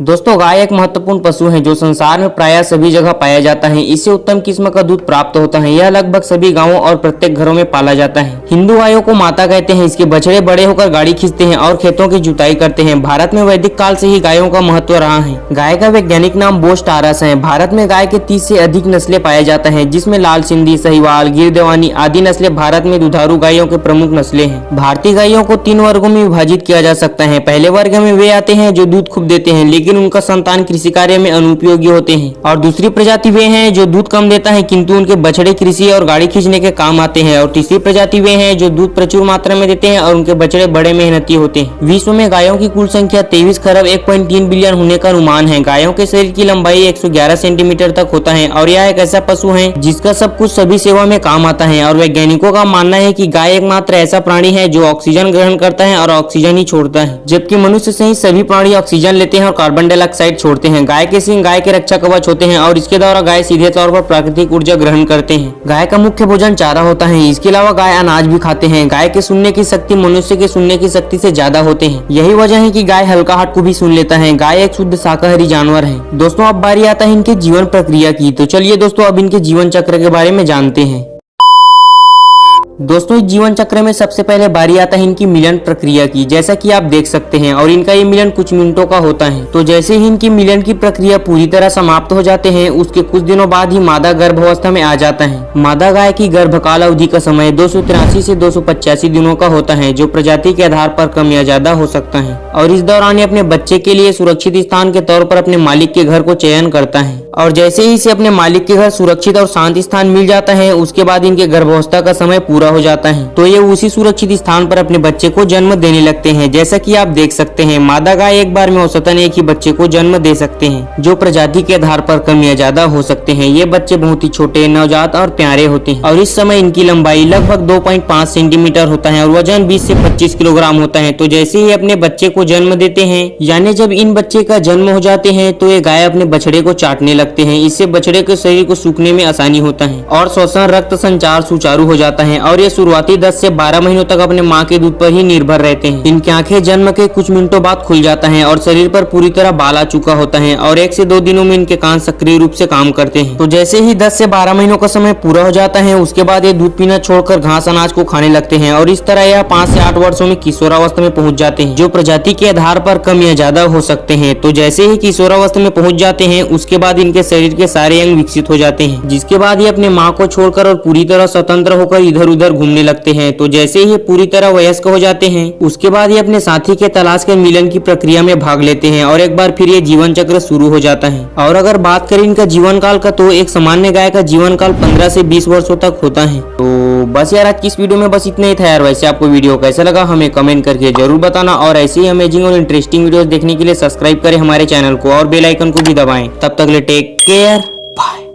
दोस्तों गाय एक महत्वपूर्ण पशु है जो संसार में प्रायः सभी जगह पाया जाता है। इससे उत्तम किस्म का दूध प्राप्त होता है। यह लगभग सभी गांवों और प्रत्येक घरों में पाला जाता है। हिंदू गायों को माता कहते हैं। इसके बछड़े बड़े होकर गाड़ी खींचते हैं और खेतों की जुताई करते हैं। भारत में वैदिक काल से ही गायों का महत्व रहा है। गाय का वैज्ञानिक नाम बोस टारस है। भारत में गाय के 30 से अधिक नस्लें पाया जाता है, जिसमें लाल सिंधी, साहिवाल, गिर देवानी आदि नस्लें भारत में दुधारू गायों के प्रमुख नस्लें हैं। भारतीय गायों को 3 वर्गों में विभाजित किया जा सकता है। पहले वर्ग में वे आते हैं जो दूध खूब देते हैं लेकिन उनका संतान कृषि कार्य में अनुपयोगी होते हैं, और दूसरी प्रजाति वे हैं जो दूध कम देता है किंतु उनके बछड़े कृषि और गाड़ी खींचने के काम आते हैं, और तीसरी प्रजाति वे हैं जो दूध प्रचुर मात्रा में देते हैं और उनके बछड़े बड़े मेहनती होते हैं। विश्व में गायों की कुल संख्या 23 खरब 1.3 बिलियन होने का अनुमान है। गायों के शरीर की लंबाई 111 सेंटीमीटर तक होता है और यह एक ऐसा पशु है जिसका सब कुछ सभी सेवा में काम आता है। और वैज्ञानिकों का मानना है कि गाय एकमात्र ऐसा प्राणी है जो ऑक्सीजन ग्रहण करता है और ऑक्सीजन ही छोड़ता है, जबकि मनुष्य सहित सभी प्राणी ऑक्सीजन लेते हैं और कार्बन डाइऑक्साइड छोड़ते हैं। गाय के सींग गाय के रक्षा कवच होते हैं और इसके द्वारा गाय सीधे तौर पर प्राकृतिक ऊर्जा ग्रहण करते हैं। गाय का मुख्य भोजन चारा होता है। इसके अलावा गाय अनाज भी खाते हैं। गाय के सुनने की शक्ति मनुष्य के सुनने की शक्ति से ज्यादा होते हैं। यही वजह है कि गाय हल्का हाट को भी सुन लेता है। गाय एक शुद्ध शाकाहारी जानवर है। दोस्तों अब बारी आता है इनके जीवन प्रक्रिया की। तो चलिए दोस्तों अब इनके जीवन चक्र के बारे में जानते हैं। दोस्तों इस जीवन चक्र में सबसे पहले बारी आता है इनकी मिलन प्रक्रिया की, जैसा कि आप देख सकते हैं, और इनका ये मिलन कुछ मिनटों का होता है। तो जैसे ही इनकी मिलन की प्रक्रिया पूरी तरह समाप्त हो जाते हैं उसके कुछ दिनों बाद ही मादा गर्भावस्था में आ जाता है। मादा गाय की गर्भकाल अवधि का समय 283 से 285 दिनों का होता है, जो प्रजाति के आधार पर कम या ज्यादा हो सकता है। और इस दौरान ये अपने बच्चे के लिए सुरक्षित स्थान के तौर पर अपने मालिक के घर को चयन करता है, और जैसे ही इसे अपने मालिक के घर सुरक्षित और शांत स्थान मिल जाता है उसके बाद इनके गर्भावस्था का समय पूरा हो जाता है। तो ये उसी सुरक्षित स्थान पर अपने बच्चे को जन्म देने लगते हैं। जैसा कि आप देख सकते हैं मादा गाय एक बार में औसतन एक ही बच्चे को जन्म दे सकते हैं, जो प्रजाति के आधार पर कम या ज्यादा हो सकते हैं। ये बच्चे बहुत ही छोटे, नवजात और प्यारे होते हैं, और इस समय इनकी लंबाई लगभग 2.5 सेंटीमीटर होता है और वजन 20 से 25 किलोग्राम होता है। तो जैसे ही अपने बच्चे को जन्म देते हैं, यानी जब इन बच्चे का जन्म हो जाते हैं, तो ये गाय अपने बछड़े को चाटने लगते हैं। इससे बछड़े के शरीर को सूखने में आसानी होता है और श्वसन रक्त संचार सुचारू हो जाता है, और ये शुरुआती 10 से 12 महीनों तक अपने माँ के दूध पर ही निर्भर रहते हैं। इनकी आंखें जन्म के कुछ मिनटों बाद खुल जाता है और शरीर पर पूरी तरह बाल आ चुका होता है, और 1 से 2 दिनों में इनके कान सक्रिय रूप से काम करते हैं। तो जैसे ही 10 से 12 महीनों का समय पूरा हो जाता है उसके बाद ये दूध पीना छोड़कर घास अनाज को खाने लगते हैं, और इस तरह यह 5 से 8 वर्षों में किशोरावस्था में पहुंच जाते हैं, जो प्रजाति के आधार पर कम या ज्यादा हो सकते हैं। तो जैसे ही किशोरावस्था में पहुंच जाते हैं उसके बाद इनके शरीर के सारे अंग विकसित हो जाते हैं, जिसके बाद ये अपने माँ को छोड़कर और पूरी तरह स्वतंत्र होकर इधर उधर घूमने लगते हैं। तो जैसे ही पूरी तरह वयस्क हो जाते हैं उसके बाद ये अपने साथी के तलाश के मिलन की प्रक्रिया में भाग लेते हैं, और एक बार फिर ये जीवन चक्र शुरू हो जाता है। और अगर बात करें इनका जीवन काल का, तो एक सामान्य गाय का जीवन काल 15 से 20 वर्षों तक होता है। तो बस यार आज की इस वीडियो में बस इतना ही था यार। वैसे आपको वीडियो कैसा लगा हमें कमेंट करके जरूर बताना, और ऐसे ही अमेजिंग और इंटरेस्टिंग वीडियोस देखने के लिए सब्सक्राइब करें हमारे चैनल को और बेल आइकन को भी दबाएं। तब तक ले टेक केयर, बाय।